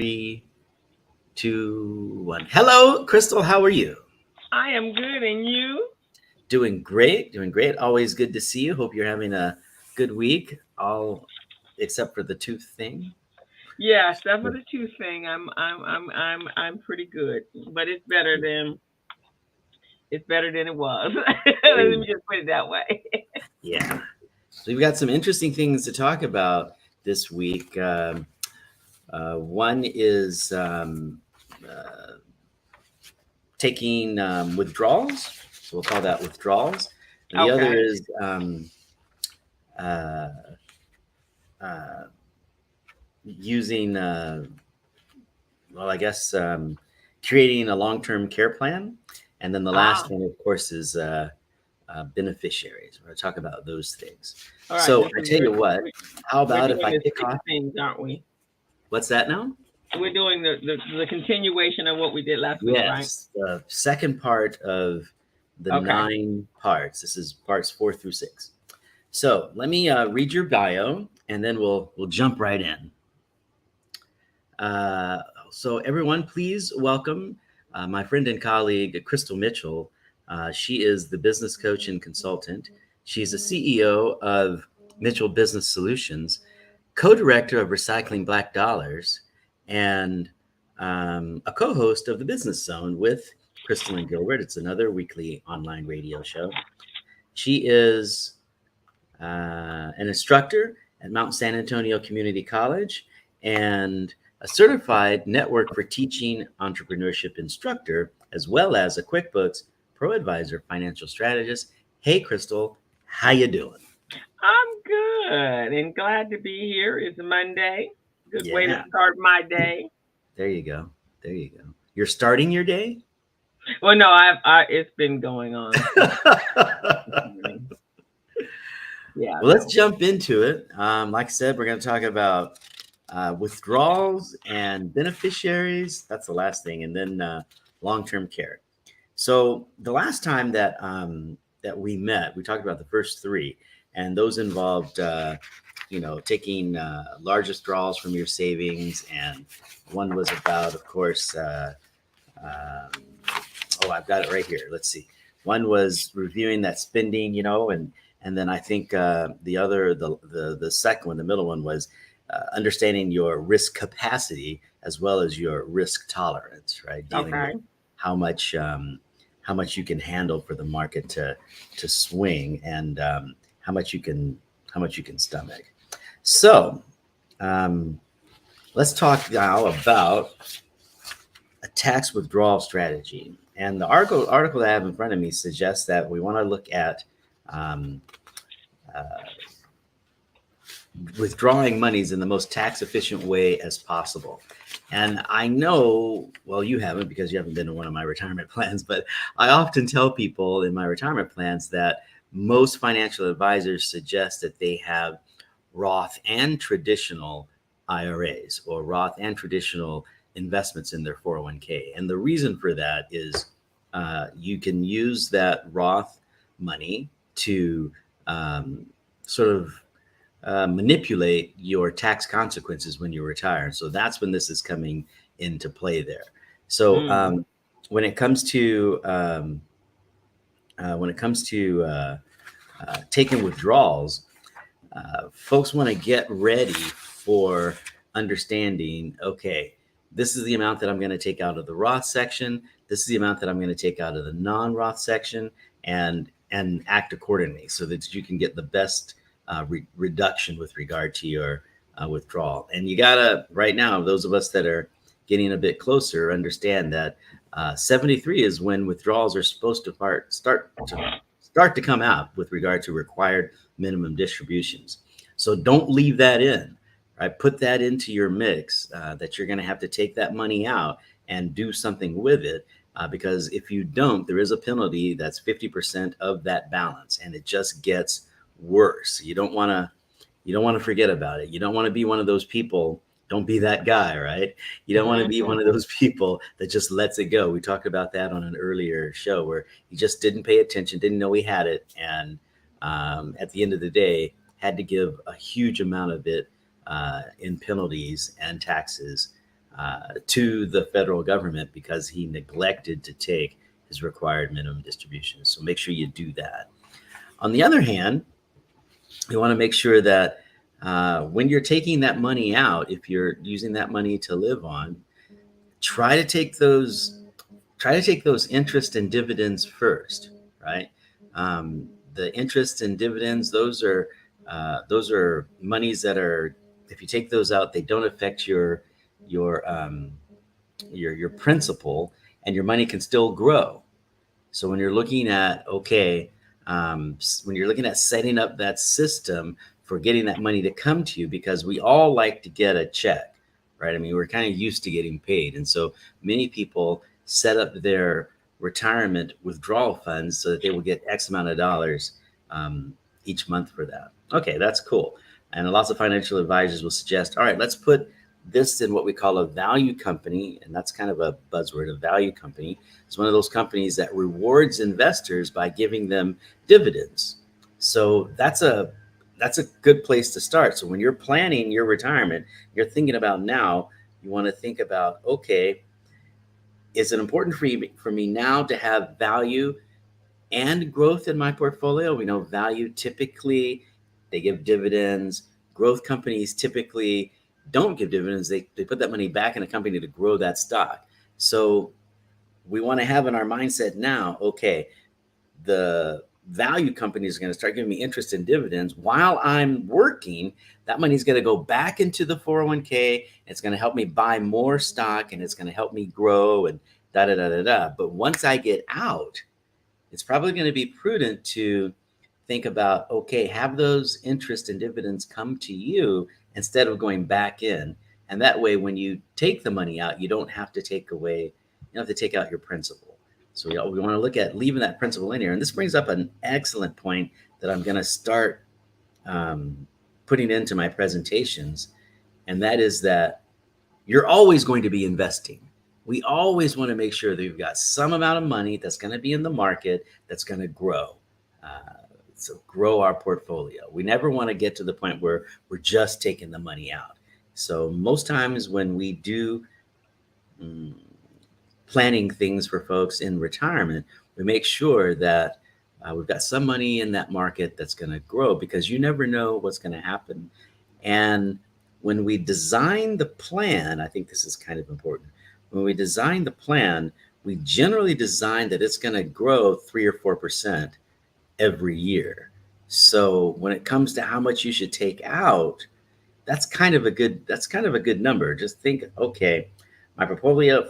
Three, 2, 1. Hello, Crystal. How are you? I am good, and you? Doing great. Doing great. Always good to see you. Hope you're having a good week. All except for the tooth thing. Yeah, except for the tooth thing, I'm pretty good, but it's better than it was. Let me just put it that way. Yeah. So we've got some interesting things to talk about this week. One is uh, taking withdrawals. So we'll call that withdrawals. And the other Okay. is uh, uh, using creating a long-term care plan. And then the Ah, last one, of course, is beneficiaries. We're going to talk about those things. all right. So This I is tell you what, how we're about if doing I the kick six off? things, aren't we? What's that now? We're doing the continuation of what we did last week, right? Yes, the second part of the Okay. 9 parts. This is parts 4 through 6. So let me read your bio, and then we'll jump right in. Uh, so, everyone, please welcome my friend and colleague, Crystal Mitchell. She is the business coach and consultant. She's the CEO of Mitchell Business Solutions, co director of Recycling Black Dollars, and a co host of the Business Zone with Crystal and Gilbert. It's another weekly online radio show. She is an instructor at Mount San Antonio Community College and a certified network for teaching entrepreneurship instructor, as well as a QuickBooks Pro Advisor financial strategist. Hey, Crystal, how you doing? I'm good and glad to be here. It's Monday. Good way to Yeah, start my day. there you go. There you go. You're starting your day? Well, no, it's been going on since this Well, morning. Yeah, let's no. jump into it. Like I said, we're going to talk about withdrawals and beneficiaries. That's the last thing. And then long-term care. So the last time that we met, we talked about the first three, and those involved, taking large withdrawals from your savings, and one was about, of course, um, oh, I've got it right here. Let's see. One was reviewing that spending, and then I think the second one, the middle one was understanding your risk capacity as well as your risk tolerance, right? Dealing with Okay. how much how much you can handle for the market to swing, and how much you can stomach. So um, let's talk now about a tax withdrawal strategy. And the article that I have in front of me suggests that we want to look at um, uh, withdrawing monies in the most tax efficient way as possible. And I know, well, you haven't because you haven't been in one of my retirement plans, but I often tell people in my retirement plans that most financial advisors suggest that they have Roth and traditional IRAs or Roth and traditional investments in their 401k. And the reason for that is you can use that Roth money to sort of manipulate your tax consequences when you retire. So that's when this is coming into play there. So Mm. when it comes to when it comes to taking withdrawals, folks want to get ready for understanding. Okay, this is the amount that I'm going to take out of the Roth section. This is the amount that I'm going to take out of the non-Roth section, and act accordingly so that you can get the best reduction with regard to your withdrawal. And you gotta right now, those of us that are getting a bit closer understand that 73 is when withdrawals are supposed to start to come out with regard to required minimum distributions. So don't leave that in. Right, put that into your mix that you're going to have to take that money out and do something with it. Because if you don't, there is a penalty that's 50% of that balance, and it just gets worse. You don't want to forget about it. You don't want to be one of those people. Don't be that guy, right? You don't want to be one Mhm. of those people that just lets it go. We talked about that on an earlier show where he just didn't pay attention, didn't know he had it, and at the end of the day, had to give a huge amount of it in penalties and taxes to the federal government because he neglected to take his required minimum distribution. So make sure you do that. On the other hand, you want to make sure that when you're taking that money out, if you're using that money to live on, try to take those interest and dividends first, right? The interest and dividends, those are monies that are, if you take those out, they don't affect your principal, and your money can still grow. So when you're looking at when you're looking at setting up that system for getting that money to come to you, because we all like to get a check, right? I mean, we're kind of used to getting paid, and so many people set up their retirement withdrawal funds so that they will get X amount of dollars each month for that. Okay, that's cool. And lots of financial advisors will suggest, all right, let's put this in what we call a value company. And that's kind of a buzzword. A value company is one of those companies that rewards investors by giving them dividends. So that's a good place to start. So when you're planning your retirement, you're thinking about now, you want to think about, okay, is it important for me now to have value and growth in my portfolio? We know value typically, they give dividends. Growth companies typically don't give dividends. They put that money back in a company to grow that stock. So we want to have in our mindset now, okay, the value company is going to start giving me interest in dividends while I'm working. That money is going to go back into the 401k. It's going to help me buy more stock, and it's going to help me grow and da da da da da. But once I get out, it's probably going to be prudent to think about, okay, have those interest and dividends come to you instead of going back in. And that way, when you take the money out, you don't have to take out your principal. So we want to look at leaving that principal in here. And this brings up an excellent point that I'm going to start putting into my presentations. And that is that you're always going to be investing. We always want to make sure that we've got some amount of money that's going to be in the market that's going to grow. So grow our portfolio. We never want to get to the point where we're just taking the money out. So most times when we do planning things for folks in retirement, we make sure that we've got some money in that market that's going to grow, because you never know what's going to happen. And when we design the plan, I think this is kind of important. When we design the plan, we generally design that it's going to grow 3 or 4% every year. So when it comes to how much you should take out, that's kind of a good number. Just think, okay, my portfolio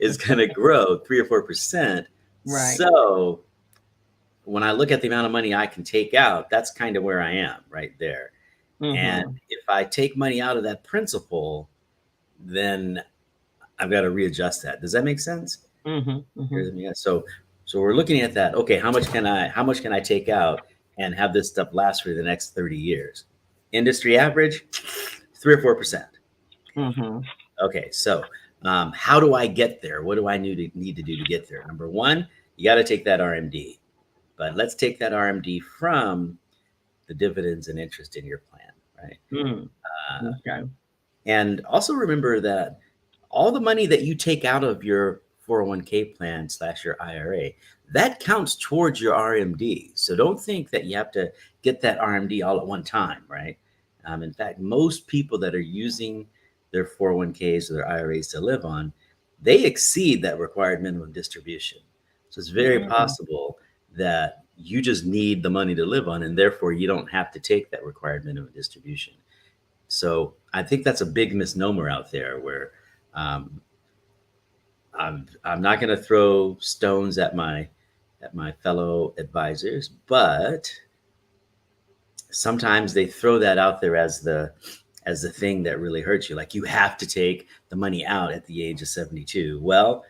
is going to grow 3 or 4%. Right. So when I look at the amount of money I can take out, that's kind of where I am right there. Mm-hmm. And if I take money out of that principal, then I've got to readjust that. Does that make sense? Mm-hmm. Mm-hmm. Yeah. So we're looking at that. Okay, how much can I take out and have this stuff last for the next 30 years? Industry average, 3 or 4%. Mm-hmm. Okay, so how do I get there? What do I need to do to get there? Number one, you got to take that RMD. But let's take that RMD from the dividends and interest in your plan, right? Mm-hmm. Okay. And also remember that all the money that you take out of your 401k plan / your IRA, that counts towards your RMD. So don't think that you have to get that RMD all at one time, right? In fact, most people that are using their 401ks or their IRAs to live on, they exceed that required minimum distribution. So it's very possible that you just need the money to live on, and therefore you don't have to take that required minimum distribution. So I think that's a big misnomer out there where I'm not going to throw stones at my fellow advisors, but sometimes they throw that out there as the thing that really hurts you. Like, you have to take the money out at the age of 72. Well,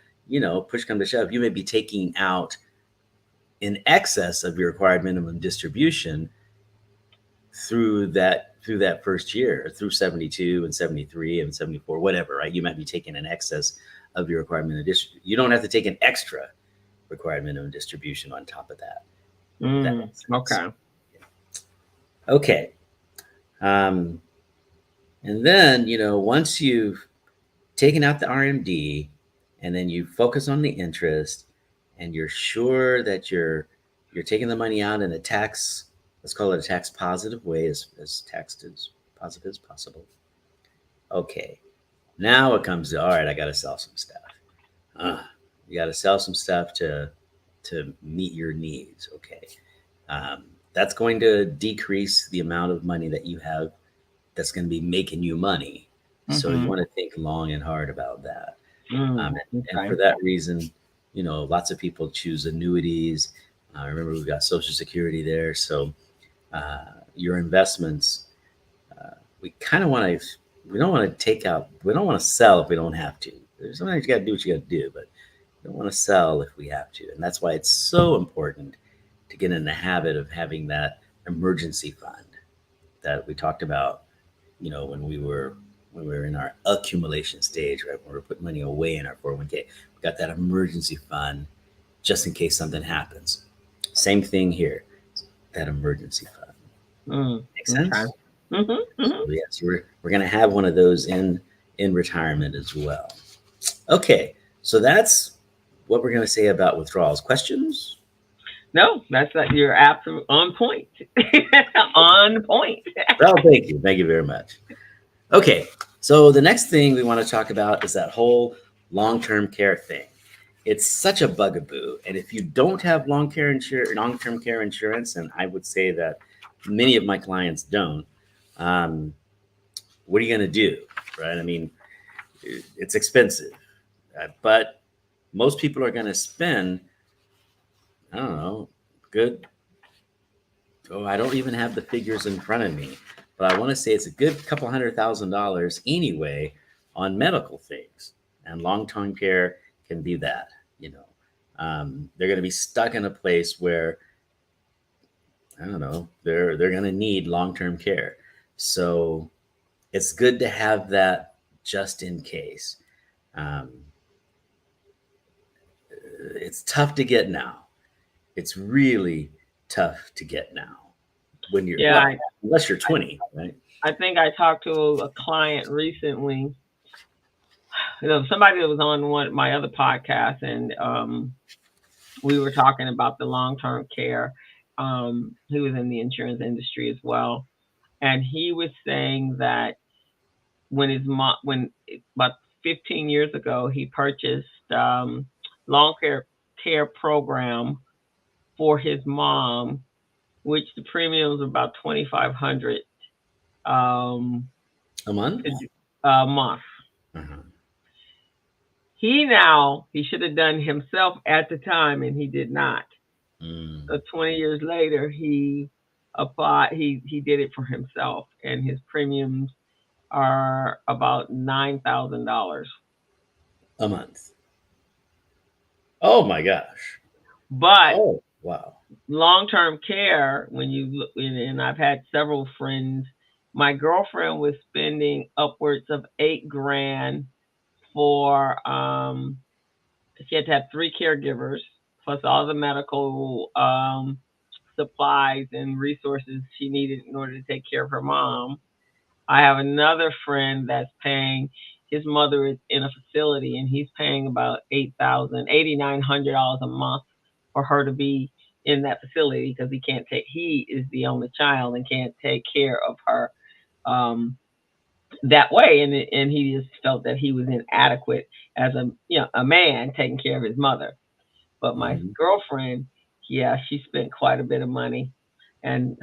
push come to shove, you may be taking out in excess of your required minimum distribution through that first year, through 72 and 73 and 74, whatever, right? You might be taking an excess of your required minimum distribution. You don't have to take an extra required minimum distribution on top of that. Okay. Okay. And then, once you've taken out the RMD and then you focus on the interest and you're sure that you're taking the money out in a tax, let's call it a tax positive way, as tax as positive as possible. Okay. Now it comes to, all right, I got to sell some stuff. You got to sell some stuff to meet your needs. Okay. That's going to decrease the amount of money that you have that's going to be making you money. So you want to think long and hard about that. And for that reason, lots of people choose annuities. Remember, we've got Social Security there. So your investments, we kind of want to, we don't want to take out, we don't want to sell if we don't have to. Sometimes you got to do what you got to do, but we don't want to sell if we have to. And that's why it's so important to get in the habit of having that emergency fund that we talked about, when we were in our accumulation stage, right? When we're putting money away in our 401k, we got that emergency fund just in case something happens. Same thing here, that emergency fund. Makes sense? Okay. So yes, we're going to have one of those in retirement as well. Okay, so that's what we're going to say about withdrawals. Questions? No, you're absolutely on point. On point. Well, thank you. Thank you very much. Okay, so the next thing we want to talk about is that whole long-term care thing. It's such a bugaboo, and if you don't have long-term care insurance, and I would say that many of my clients don't, what are you going to do, right? I mean, it's expensive, but most people are going to spend, I don't know, I don't even have the figures in front of me, but I want to say it's a good couple $100,000 anyway on medical things, and long-term care can be that. They're going to be stuck in a place where, I don't know, they're going to need long-term care. So it's good to have that just in case. It's tough to get now. It's really tough to get now when you're, unless you're 20, right? I think I talked to a client recently, somebody that was on one of my other podcasts, and we were talking about the long-term care. He was in the insurance industry as well, and he was saying that when his mom, about 15 years ago, he purchased long-term care program for his mom, which the premiums were about $2,500 a month. A month. Uh-huh. He should have done himself at the time, and he did not. So 20 years later, he applied. He did it for himself, and his premiums are about $9,000 a month. Oh my gosh! But wow, long-term care, when you look, and I've had several friends. My girlfriend was spending upwards of $8,000 for. She had to have 3 caregivers plus all the medical supplies and resources she needed in order to take care of her mom. I have another friend that's paying. His mother is in a facility, and he's paying about $8,900 a month for her to be in that facility because he is the only child and can't take care of her that way, and he just felt that he was inadequate as a man taking care of his mother. But my girlfriend, she spent quite a bit of money, and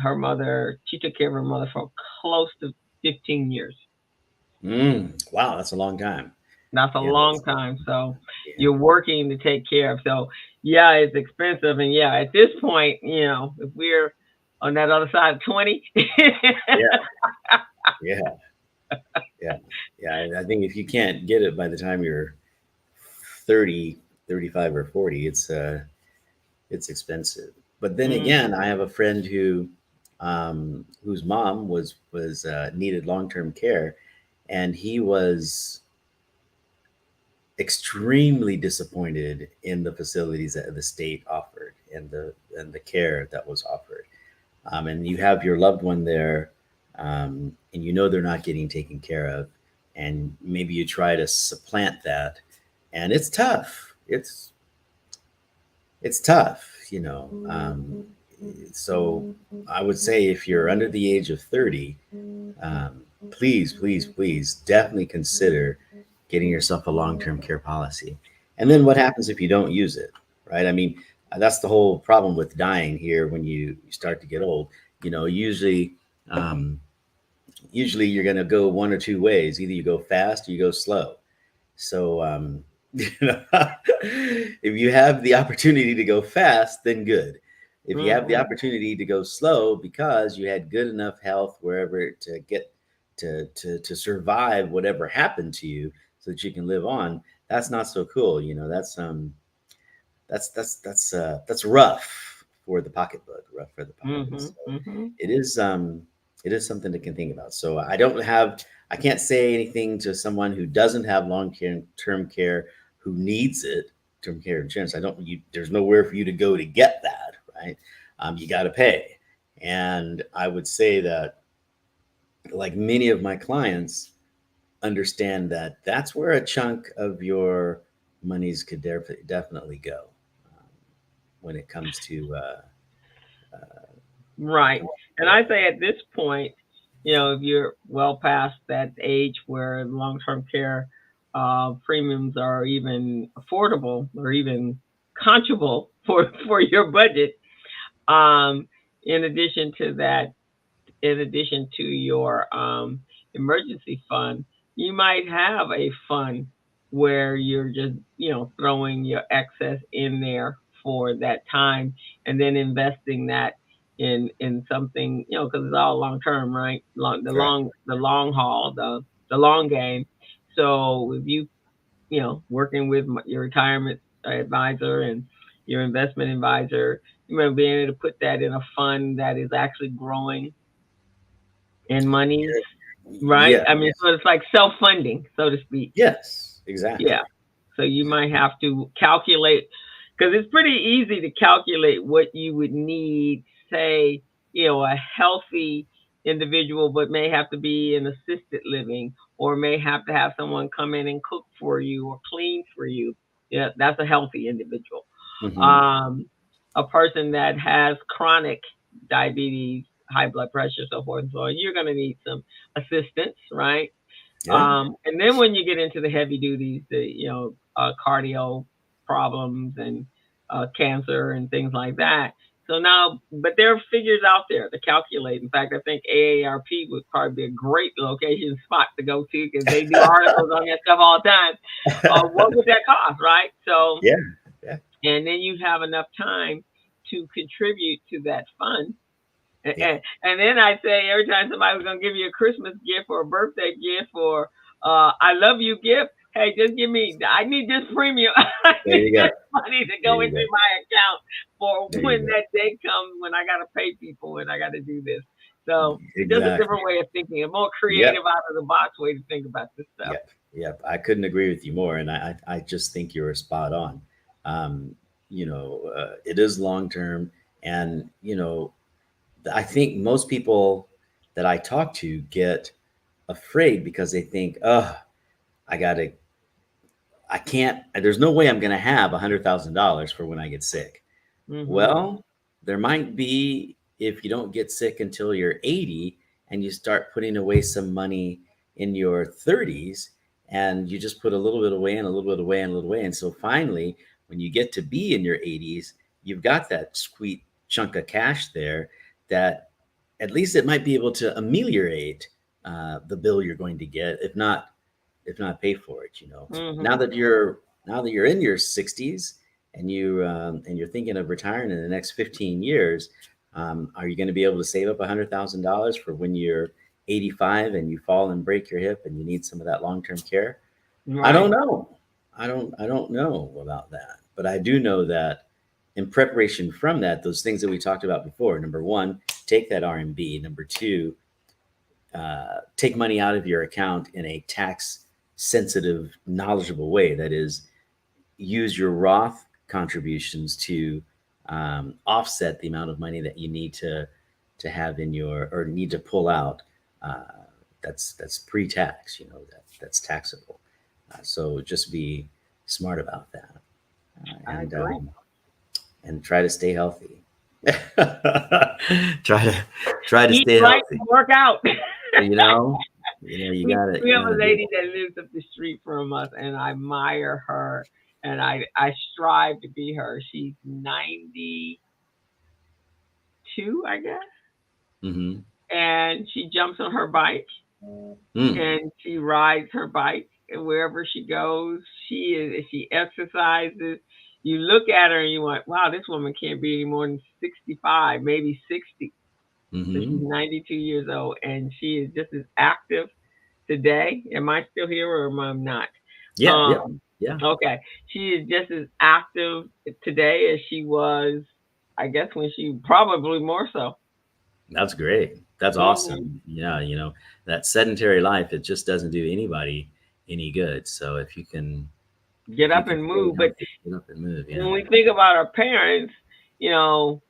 she took care of her mother for close to 15 years. Wow, that's a long time. That's a long time. So you're working to take care of. So it's expensive, and at this point, if we're on that other side of 20. I think if you can't get it by the time you're 30, 35, or 40, it's expensive. But then again, I have a friend whose mom was needed long-term care, and he was extremely disappointed in the facilities that the state offered and the care that was offered. And you have your loved one there and you know they're not getting taken care of, and maybe you try to supplant that, and it's tough. It's tough, you know. So I would say if you're under the age of 30, please, please, please definitely consider getting yourself a long-term care policy. And then what happens if you don't use it, right? I mean, that's the whole problem with dying here when you start to get old. You know, um, usually you're going to go one or two ways. Either you go fast or you go slow. So, you know, if you have the opportunity to go fast, then good. If you have the opportunity to go slow because you had good enough health wherever to get to survive whatever happened to you so that you can live on, that's not so cool. You know, that's rough for the pocketbook, rough for the pocketbook. So it is it is something to can think about. So I can't say anything to someone who doesn't have long-term care who needs it, term care insurance. There's nowhere for you to go to get that, right? You got to pay. And I would say that, like many of my clients, understand that that's where a chunk of your monies could definitely go when it comes to Right. And I say at this point, if you're well past that age where long-term care premiums are even affordable or even controllable for your budget, um, in addition to that, in addition to your emergency fund, you might have a fund where you're just, throwing your excess in there for that time and then investing that in something, because it's all long term, right? correct. The long haul, the long game. So if working with your retirement advisor and your investment advisor, being able to put that in a fund that is actually growing in monies, right? Yeah. I mean, so it's like self funding, so to speak. Yes. Exactly. Yeah. So you might have to calculate, because it's pretty easy to calculate what you would need, say, a healthy individual, but may have to be in assisted living or may have to have someone come in and cook for you or clean for you. Yeah, that's a healthy individual. Hmm. Um, a person that has chronic diabetes, high blood pressure, so forth and so on, you're going to need some assistance, right? Yeah. And then when you get into the heavy duties, cardio problems and cancer and things like that. So now, but there are figures out there to calculate. In fact, I think AARP would probably be a great location spot to go to because they do articles on that stuff all the time. What would that cost, right? So, Yeah. Yeah. and then you have enough time to contribute to that fund. Yeah. And then I say every time somebody was gonna give you a Christmas gift or a birthday gift or I love you gift, hey, just give me. I need this premium. I There need you go. this money to There go you into go. my account for There you when go. that day comes when I gotta pay people and I gotta do this. So it's just a Exactly. different way of thinking, a more Yep. creative out of the box way to think about this stuff. Yep. Yep. I couldn't agree with you more. And I just think you were spot on. Um, it is long term. And, I think most people that I talk to get afraid because they think, oh, I got to, I can't, there's no way I'm going to have $100,000 for when I get sick. Hmm. Well, there might be if you don't get sick until you're 80 and you start putting away some money in your 30s and you just put a little bit away and a little bit away and a little away. And so finally, when you get to be in your 80s, you've got that sweet chunk of cash there that at least it might be able to ameliorate the bill you're going to get, if not pay for it. Now Hmm. that you're in your 60s and you're thinking of retiring in the next 15 years, are you going to be able to save up $100,000 for when you're 85 and you fall and break your hip and you need some of that long-term care? I don't Right. know. I don't know about that, but I do know that in preparation from that, those things that we talked about before. Number one, take that RMB. Number two, take money out of your account in a tax sensitive, knowledgeable way. That is, use your Roth contributions to offset the amount of money that you need to have in your or need to pull out That's pre-tax. That's taxable. So just be smart about that, I agree. and try to stay healthy. try to Eat stay right healthy. and work out. You know, you gotta We you have a gotta do lady that lives up the street from us, and I admire her, and I strive to be her. She's 92, I guess, it. Mm-hmm. and she jumps on her bike Mm. and she rides her bike, and wherever she goes, she exercises. You look at her and you went, wow, this woman can't be any more than 65, maybe 60. So she's Mm-hmm. 92 years old, and she is just as active today. Am I still here or am I not? Yeah. Yep. Um, Yeah. okay. She is just as active today as she was, I guess, when she probably more so. That's great. That's Hmm. awesome. Yeah. That sedentary life, it just doesn't do anybody any good. So Get if you up can and stay move. But healthy, get up and move. Yeah. when we think about our parents, you know,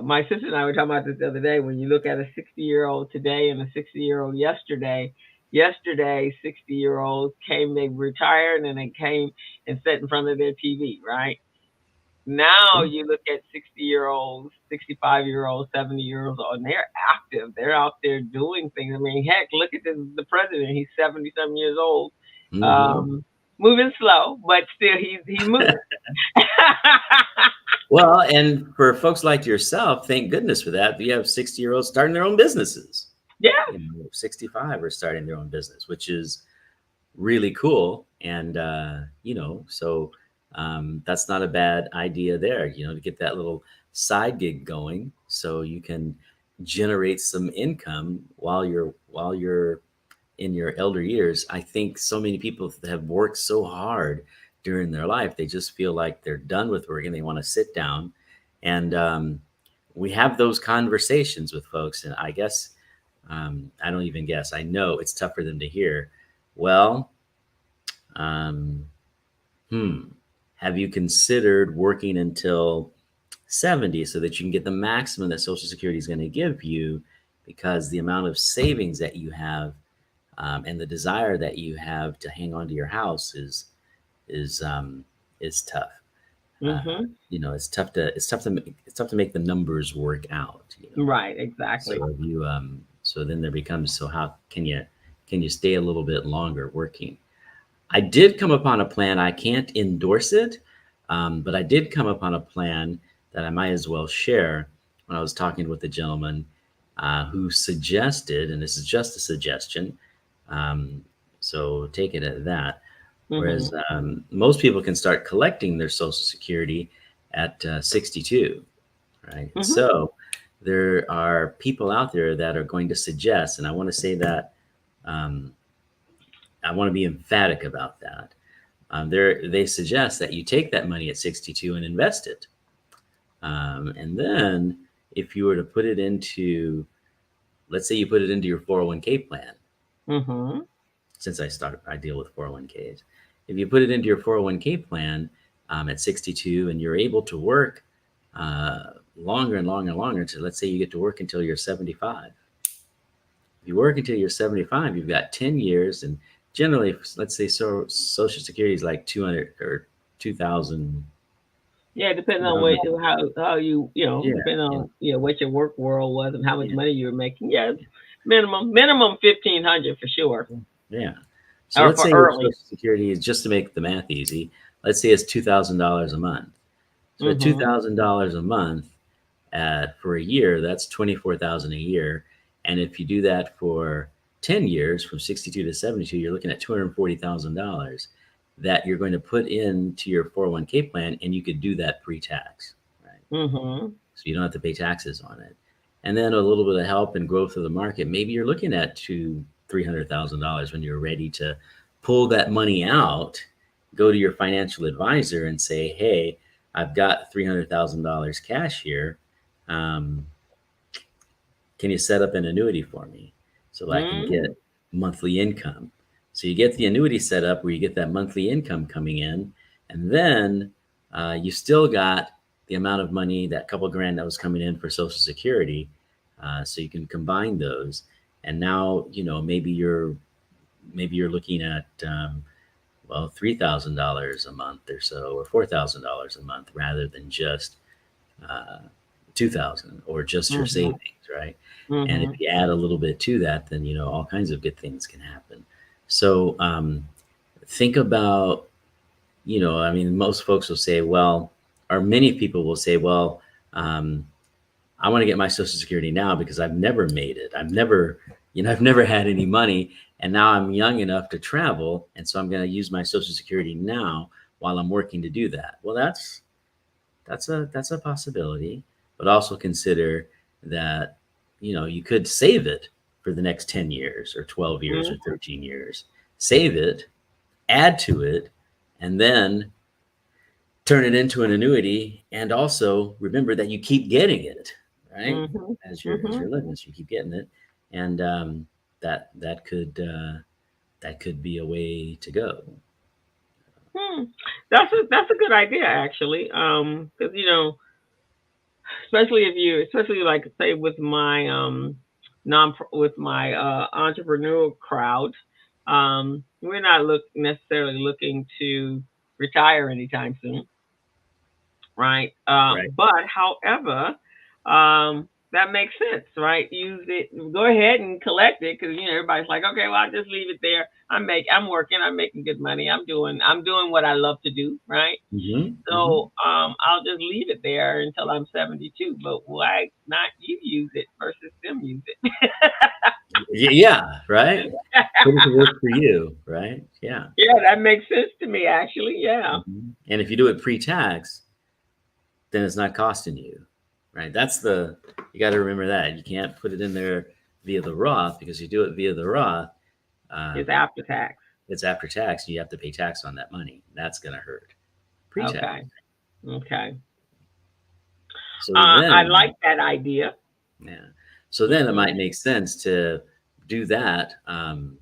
my sister and I were talking about this the other day. When you look at a 60-year-old today and a 60-year-old yesterday 60-year-olds came, they retired, and they came and sat in front of their TV, right? Now you look at 60-year-olds, 65-year-olds, 70-year-olds, and they're active. They're out there doing things. I mean, heck, look at the president. He's 70-some years old, Mm-hmm. um, moving slow, but still he's moving. Well, and for folks like yourself, thank goodness for that. You have 60-year-olds starting their own businesses. Yeah. 65 are starting their own business, which is really cool. And, so that's not a bad idea there, to get that little side gig going so you can generate some income while you're in your elder years. I think so many people have worked so hard during their life, they just feel like they're done with work and they want to sit down. And we have those conversations with folks. And I guess, I don't even guess, I know it's tough for them to hear. Well, um, hmm, have you considered working until 70 so that you can get the maximum that Social Security is going to give you? Because the amount of savings that you have, and the desire that you have to hang on to your house is is tough. Hmm. It's tough to make the numbers work out. Right. Exactly. So if you so then there becomes, so how can you stay a little bit longer working? I did come upon a plan. I can't endorse it, but I did come upon a plan that I might as well share when I was talking with a gentleman who suggested, and this is just a suggestion, um, so take it at that. Hmm. Whereas most people can start collecting their Social Security at 62, right? Hmm. So there are people out there that are going to suggest, and I want to say that, um, I want to be emphatic about that. They suggest that you take that money at 62 and invest it. And then if you were to put it into, let's say you put it into your 401k plan, Hmm. since I deal with 401ks. If you put it into your 401k plan at 62 and you're able to work longer and longer and longer, to let's say you get to work until you're 75. If you work until you're 75, you've got 10 years, and generally, let's say, so Social Security is like 200 or 2,000. Yeah, depending on $2,000. how Yeah, depending yeah, on what your work world was and how much yeah, money you were making. Yeah, minimum 1,500 for sure, yeah. So or let's for say your early. Social Security is, just to make the math easy, let's say it's $2,000 a month. So at Hmm. $2,000 a month, for a year, that's 24,000 a year. And if you do that for 10 years, from 62 to 72, you're looking at $240,000 that you're going to put into your 401k plan, and you could do that pre-tax, right? Hmm. So you don't have to pay taxes on it. And then a little bit of help and growth of the market, maybe you're looking at $300,000 when you're ready to pull that money out. Go to your financial advisor and say, "Hey, I've got $300,000 cash here. Um, can you set up an annuity for me so that I can Mm. get monthly income?" So you get the annuity set up where you get that monthly income coming in, and then you still got the amount of money, that couple grand that was coming in for Social Security. So you can combine those, and now maybe you're looking at well, $3,000 a month or so, or $4,000 a month, rather than just uh, 2,000 or just your Mhm. savings, right? And if Mhm. you add a little bit to that, then all kinds of good things can happen. So think about, I mean, most folks will say, well, or many people will say, well, um, I want to get my Social Security now because I've never made it. I've never had any money, and now I'm young enough to travel, and so I'm going to use my Social Security now while I'm working to do that. Well, that's a possibility, but also consider that you could save it for the next 10 years or 12 years or Mhm. 13 years. Save it, add to it, and then turn it into an annuity, and also remember that you keep getting it, right? Mhm. As you're Mhm. living, so you keep getting it, and that that could be a way to go. Hmm. That's a good idea actually. Because especially like say with my non with my entrepreneurial crowd, we're not necessarily looking to retire anytime soon, right? Right. But however, that makes sense, right? Use it. Go ahead and collect it because everybody's like, okay, well, I'll just leave it there. I'm working. I'm making good money. I'm doing what I love to do, right? Hmm. Hmm. So I'll just leave it there until I'm 72. But why not you use it versus them use it? Yeah, right. Put it to work for you, right? Yeah. Yeah, that makes sense to me actually. Yeah. And if you do it pre-tax, then it's not costing you, right? You got to remember that you can't put it in there via the Roth, because you do it via the Roth, It's um, after tax. it's after tax. You have to pay tax on that money. That's going to hurt. Pre-tax. Okay. Okay. So I then, like that idea. yeah. So then it Mhm. might make sense to do that, in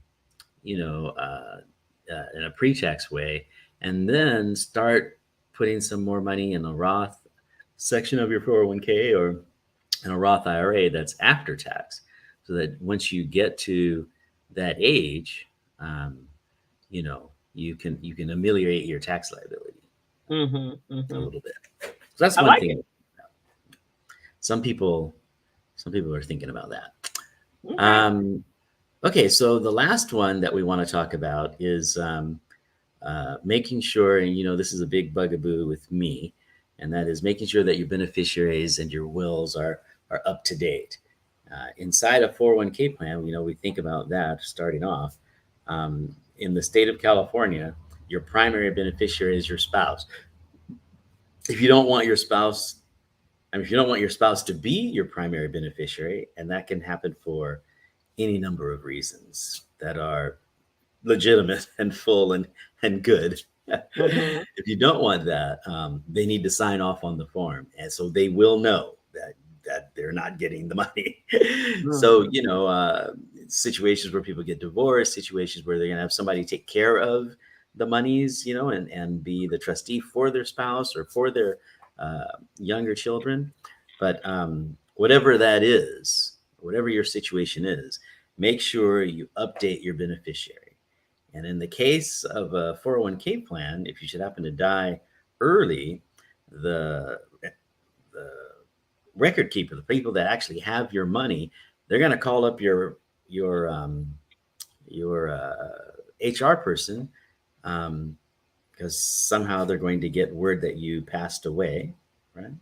a pre-tax way, and then start putting some more money in a Roth section of your 401k, or in a Roth IRA that's after tax, so that once you get to that age, um, you can ameliorate your tax liability Mhm. a Mhm. little bit. So that's I one like it. thing. Some people some people are thinking about that. Okay. Um, okay, so the last one that we want to talk about is making sure, and this is a big bugaboo with me, and that is making sure that your beneficiaries and your wills are up to date. Inside a 401k plan, we think about that starting off. In the state of California, your primary beneficiary is your spouse. If you don't want your spouse, if you don't want your spouse to be your primary beneficiary, and that can happen for any number of reasons that are legitimate and full and good. Mhm. If you don't want that, they need to sign off on the form, and so they will know that they're not getting the money. So Mhm. situations where people get divorced, situations where they're going to have somebody take care of the monies, and be the trustee for their spouse or for their younger children. But whatever that is, whatever your situation is, make sure you update your beneficiary. And in the case of a 401k plan, if you should happen to die early, the record keeper, the people that actually have your money, they're going to call up your HR person, because somehow they're going to get word that you passed away, right?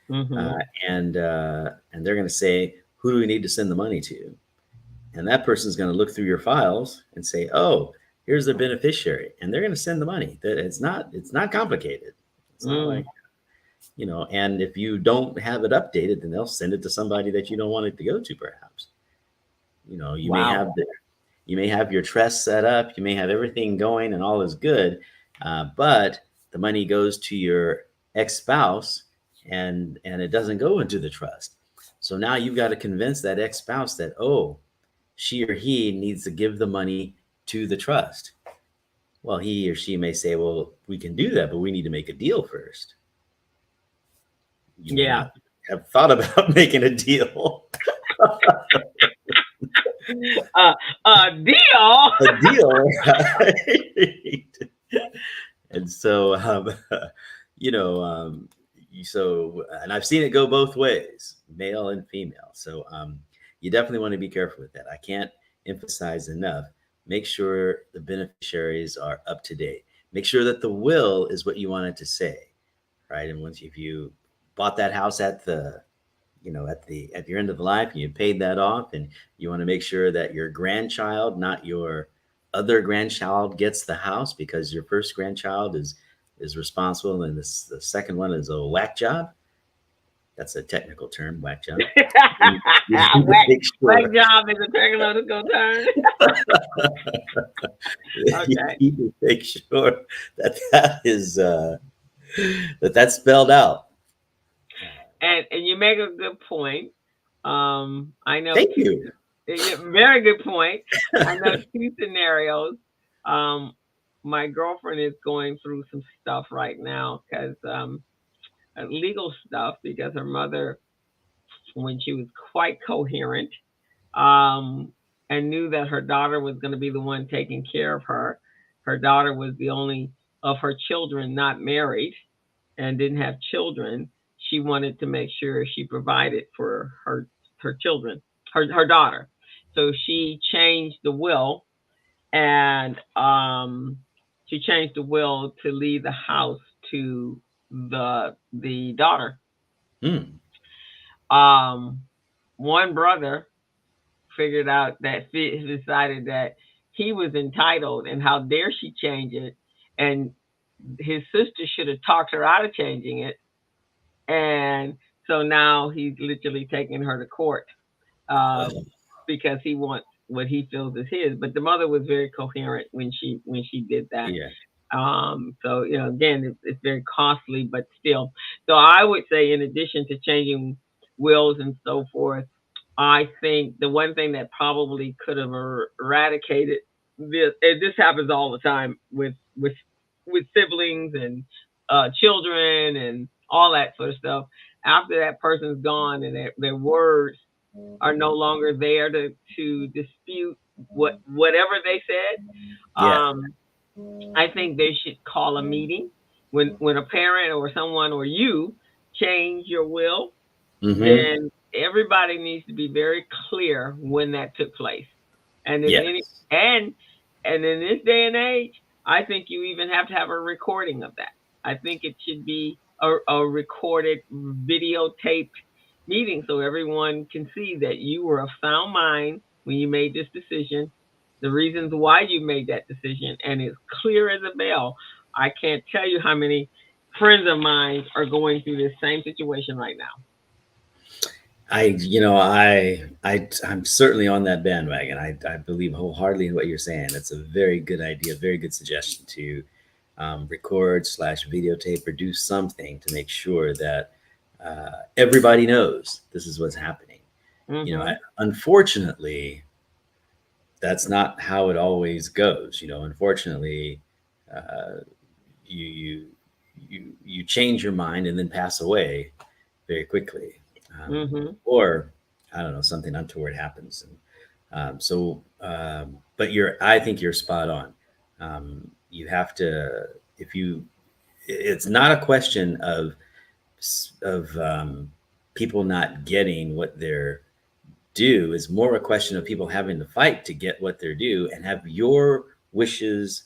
Uh, Mhm. and they're going to say, who do we need to send the money to? And that person's going to look through your files and say, oh, here's the beneficiary, and they're going to send the money. That it's not complicated. It's not Mm. like, and if you don't have it updated, then they'll send it to somebody that you don't want it to go to, perhaps. You may Wow. have your trust set up, you may have everything going and all is good, but the money goes to your ex-spouse, and it doesn't go into the trust. So now you've got to convince that ex-spouse that, oh, she or he needs to give the money to the trust. Well, he or she may say, well, we can do that, but we need to make a deal first. You may Yeah. not have thought about making a deal. A deal. A deal, right? And so, you know, and I've seen it go both ways, male and female. So, you definitely want to be careful with that. I can't emphasize enough. Make sure the beneficiaries are up to date. Make sure that the will is what you want it to say, right? And if you bought that house at the at your end of the life, and you paid that off, and you want to make sure that your grandchild, not your other grandchild, gets the house, because your first grandchild is responsible, and the second one is a whack job. That's a technical term, whack job. You need to make Whack sure job is a technological term. you Okay. need to make sure that is that's spelled out. And you make a good point. I know Thank you. very good point. I know two scenarios. My girlfriend is going through some stuff right now because legal stuff, because her mother, when she was quite coherent, um, and knew that her daughter was going to be the one taking care of her. Her daughter was the only of her children not married and didn't have children. She wanted to make sure she provided for her children, her daughter. So she changed the will, and she changed the will to leave the house to the daughter. Mm. One brother figured out that decided that he was entitled, and how dare she change it, and his sister should have talked her out of changing it, and so now he's literally taking her to court, Oh, because he wants what he feels is his. But the mother was very coherent when she did that. yeah. So again, it's very costly, but still. So I would say, in addition to changing wills and so forth, I think the one thing that probably could have eradicated this, and this happens all the time with siblings and children and all that sort of stuff. After that person's gone and their words are no longer there to dispute whatever they said, Yeah. I think they should call a meeting when a parent or someone or you change your will. Mm-hmm. Then everybody needs to be very clear when that took place. And if any Yes. and in this day and age, I think you even have to have a recording of that. I think it should be a recorded, videotaped meeting, so everyone can see that you were of sound mind when you made this decision, the reasons why you made that decision, and it's clear as a bell. I can't tell you how many friends of mine are going through this same situation right now. I'm certainly on that bandwagon. I believe wholeheartedly in what you're saying. That's a very good idea, very good suggestion to record slash videotape or do something to make sure that everybody knows this is what's happening. Hmm. Unfortunately, that's not how it always goes. Unfortunately, uh, you you you change your mind and then pass away very quickly, Hmm. or I don't know, something untoward happens. And but I think you're spot on. You have to, if you, it's not a question of people not getting what they're due. Is more a question of people having to fight to get what they're due and have your wishes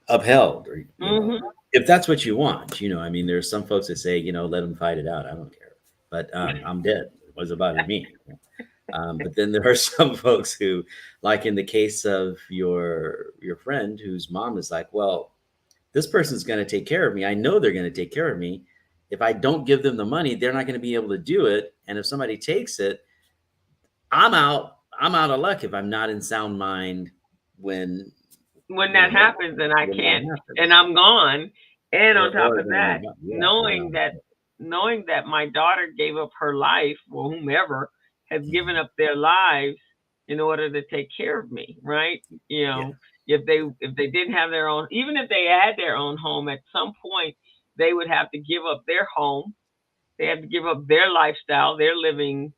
upheld, or Hmm. if that's what you want. I mean, there's some folks that say, let them fight it out, I don't care, but I'm dead, what's about it me? But then there are some folks who, like in the case of your friend whose mom is like, well, this person's going to take care of me, I know they're going to take care of me. If I don't give them the money, they're not going to be able to do it, and if somebody takes it, I'm out of luck if I'm not in sound mind when When you that know happens, and I when can't, that and happens. I'm gone. And on top Or of they're that, not, yeah, knowing that knowing that my daughter gave up her life, or whomever has given Mhm. up their lives in order to take care of me, right? Yeah. If they didn't have their own, even if they had their own home, at some point they would have to give up their home. They have to give up their lifestyle, their living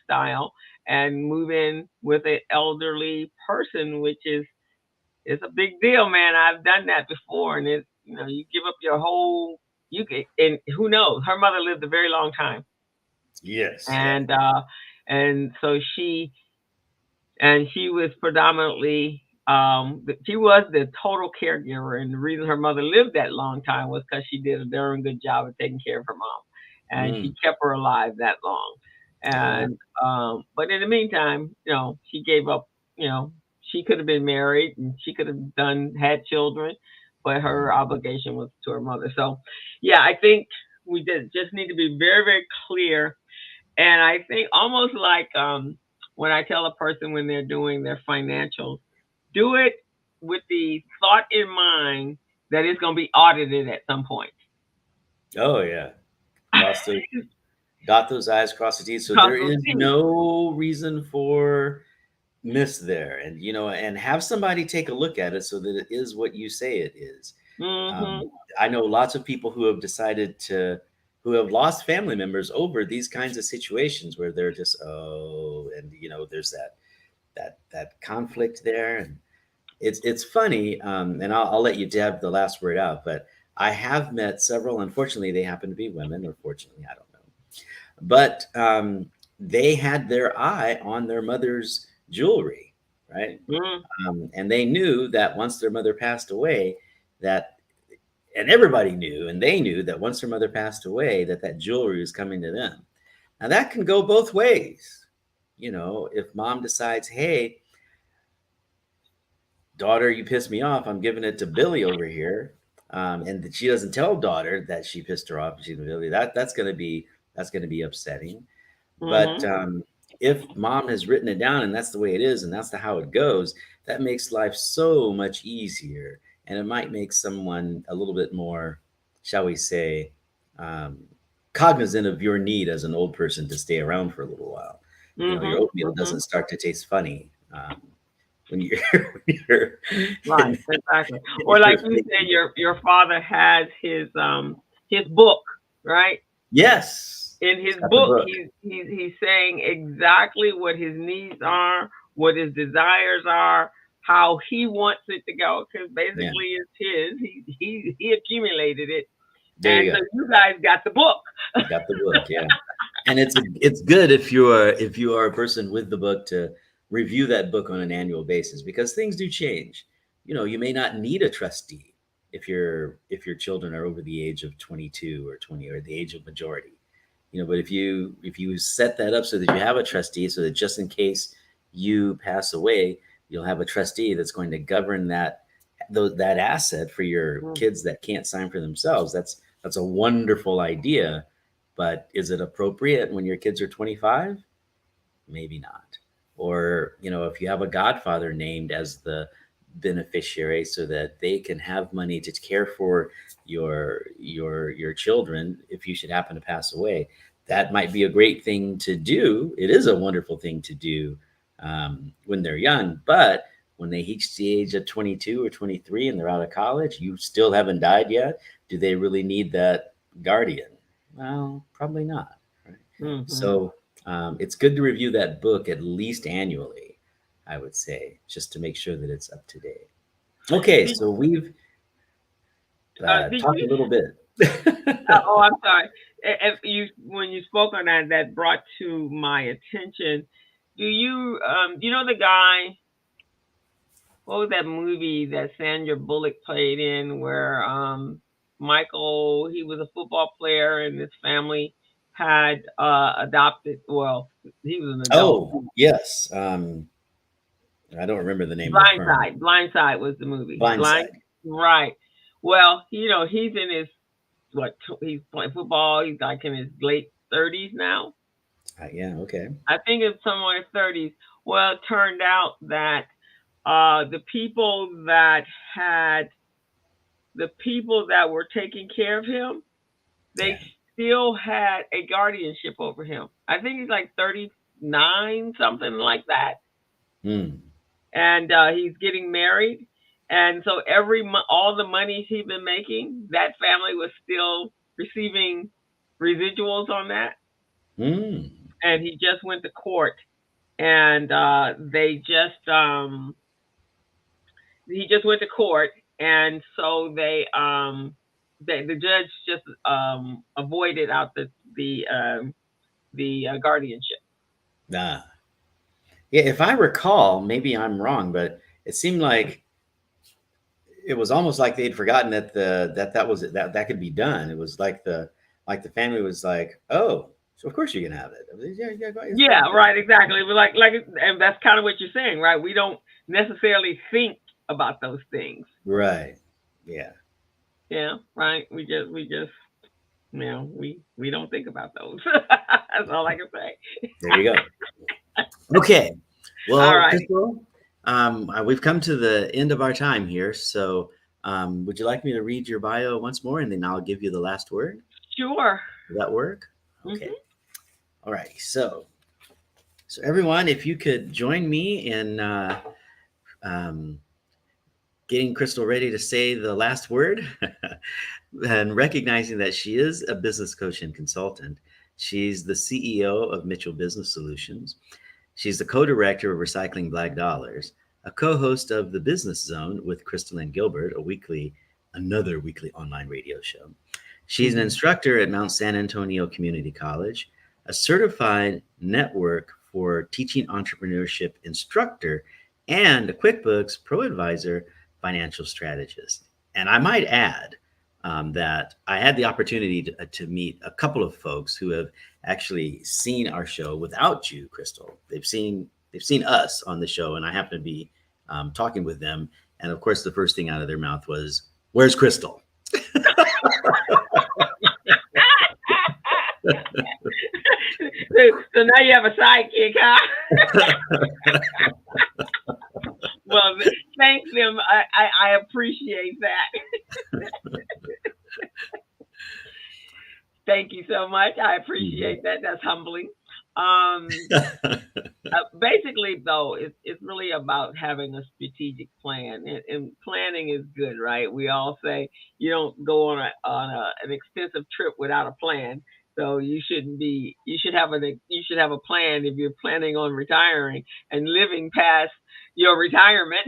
style, and move in with an elderly person, which is it's a big deal, man. I've done that before, and it's you give up your whole and who knows? Her mother lived a very long time, Yes. Yeah. and so she was predominantly she was the total caregiver, and the reason her mother lived that long time was because she did a darn good job of taking care of her mom, and she Mm. kept her alive that long. And but in the meantime, she gave up. You know, she could have been married and she could have had children, but her obligation was to her mother. So, yeah, I think we just need to be very, very clear. And I think almost like when I tell a person when they're doing their financials, do it with the thought in mind that it's going to be audited at some point. Oh yeah. Cross those, dot those I's, cross the T's. So Cross there those is T's. no reason for miss there, and and have somebody take a look at it so that it is what you say it is. Mm-hmm. I know lots of people who have who have lost family members over these kinds of situations where they're just, and there's that conflict there, and it's funny. And I'll let you have the last word out, but I have met several. Unfortunately, they happen to be women, or fortunately, I don't know, but they had their eye on their mother's jewelry, right? Mm-hmm. And they knew that once their mother passed away, that and everybody knew, and they knew that once their mother passed away, that jewelry was coming to them. Now that can go both ways. If mom decides, hey, daughter, you pissed me off, I'm giving it to Billy over here, and that she doesn't tell daughter that she pissed her off, she's Billy. That's going to be upsetting. But Mm-hmm. if mom has written it down and that's the way it is and that's how it goes, that makes life so much easier. And it might make someone a little bit more, shall we say, um, cognizant of your need as an old person to stay around for a little while. Your oatmeal Mm-hmm. doesn't start to taste funny when you're, when you're Right, in, exactly. in Or like your you said, thinking. your father has his book, right? Yes, In he's his got the book, book. he's saying exactly what his needs are, what his desires are, how he wants it to go, because Yeah, basically it's his. He accumulated it, there and you so go. you guys got the book. Got the book, yeah. And it's good if you are a person with the book to review that book on an annual basis because things do change. You may not need a trustee if your children are over the age of 22 or 20 or the age of majority. But if you set that up so that you have a trustee so that just in case you pass away, you'll have a trustee that's going to govern that asset for your kids that can't sign for themselves. That's a wonderful idea, but is it appropriate when your kids are 25? Maybe not. Or, if you have a godfather named as the beneficiary so that they can have money to care for your children if you should happen to pass away, that might be a great thing to do. It is a wonderful thing to do when they're young, but when they reach the age of 22 or 23 and they're out of college, you still haven't died yet. Do they really need that guardian? Well, probably not. Right? Mm-hmm. So it's good to review that book at least annually, I would say, just to make sure that it's up to date. Okay, Did so we've did talked a you? little bit. Oh, I'm sorry. If you when you spoke on that, that brought to my attention. Do you know the guy? What was that movie that Sandra Bullock played in where Michael, he was a football player and his family had adopted, well, he was an adult. Oh, yes. I don't remember the name of the firm. Blindside was the movie. Blindside. Right. Well, he's in his he's playing football, he's like in his late 30s now. Yeah, okay. I think it's somewhere in his 30s. Well, it turned out that the had people that were taking care of him, they Yeah. still had a guardianship over him. I think he's like 39, something like that. Hmm. And he's getting married. And so all the money he's been making, that family was still receiving residuals on that. Hmm. And he just went to court and he just went to court, and so the judge just avoided out the guardianship. Nah. Yeah, if I recall, maybe I'm wrong, but it seemed like it was almost like they'd forgotten that that could be done. It was like the family was like, "Oh, so of course you can have it." Yeah, Yeah, right, exactly. But and that's kind of what you're saying, right? We don't necessarily think about those things. right. Yeah. Yeah, right. We don't think about those. That's all I can say. There you go. Okay. All Well, right. Crystal, we've come to the end of our time here. So, would you like me to read your bio once more, and then I'll give you the last word? Sure. Does that work? Okay. Hmm. All right. So everyone, if you could join me in um, getting Crystal ready to say the last word and recognizing that she is a business coach and consultant. She's the CEO of Mitchell Business Solutions. She's the co-director of Recycling Black Dollars, a co-host of The Business Zone with Crystal and Gilbert, another weekly online radio show. She's an instructor at Mount San Antonio Community College, a certified network for teaching entrepreneurship instructor, and a QuickBooks Pro Advisor financial strategist. And I might add that I had the opportunity to meet a couple of folks who have actually seen our show without you, Crystal. They've seen us on the show, and I happen to be talking with them. And of course, the first thing out of their mouth was, "Where's Crystal?" So now you have a sidekick, huh? Well, thanks them. I appreciate that. Thank you so much. I appreciate that. That's humbling. Um, Basically, though, it's really about having a strategic plan, and planning is good, right? We all say you don't go on an expensive trip without a plan. So you shouldn't be. You should have a plan if you're planning on retiring and living past your retirement.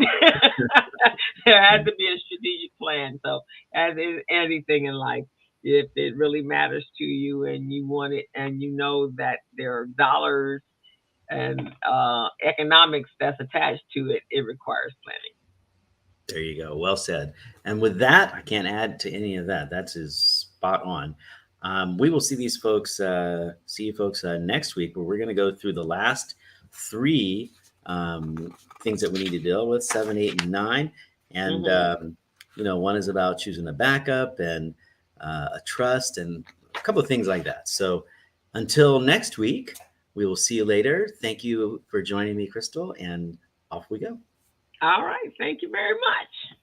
There has to be a strategic plan. So as is anything in life, if it really matters to you and you want it, and you know that there are dollars and economics that's attached to it, it requires planning. There you go. Well said. And with that, I can't add to any of that. That's spot on. We will see you folks next week, where we're going to go through the last three things that we need to deal with: 7, 8, and 9. And one is about choosing a backup and a trust and a couple of things like that. So until next week, we will see you later. Thank you for joining me, Crystal, and off we go. All right. Thank you very much.